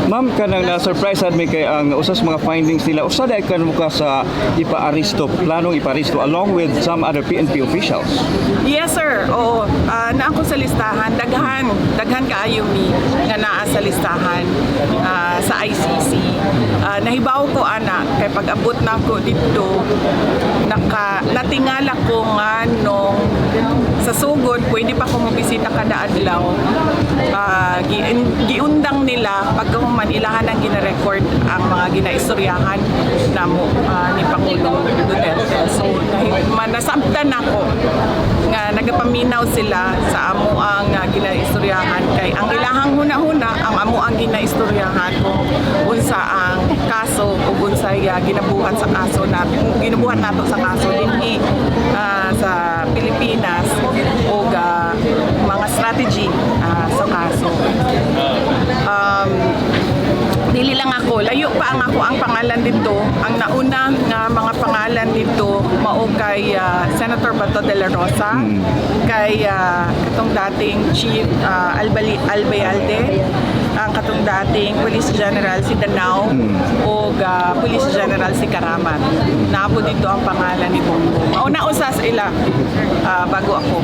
Ma'am, kanang na-surprise sad mi kay ang usas mga findings nila. Usa dai kan ka sa ipa-aristo, planong ipa-aristo along with some other PNP officials. Yes sir, oo. Na ako sa listahan, daghan kaayo mi nga naa sa listahan sa ICC. Nahibaw ko ana kay pag-abot na ko dito natingala ko nga nung sa sugod pwede pa ko mobisita kada adlaw. Giundang nila pagkahuman ilahan ang gina-record ang mga ginaistoryahan namo ni Pangulong Duterte. So nasabtan ako nga nagapaminaw sila sa amo ang ginaistoryahan kay ang ilahang huna-huna ang amo ang ginaistoryahan kung unsa ang kaso ug unsay ginabuhat sa kaso ginabuhat nato sa kaso dinhi sa Pilipinas ug mga strategy sa kaso. Dili lang ako, layo pa ang pangalan dito. Ang nauna nga mga pangalan dito mao kay Senator Bato de la Rosa, kay katong dating Chief Albayalde, ang katong dating Police General si Danao o Police General si Karamat. Naabo dito ang pangalan ni Bongbong. Mauna usa sa ila bago ako.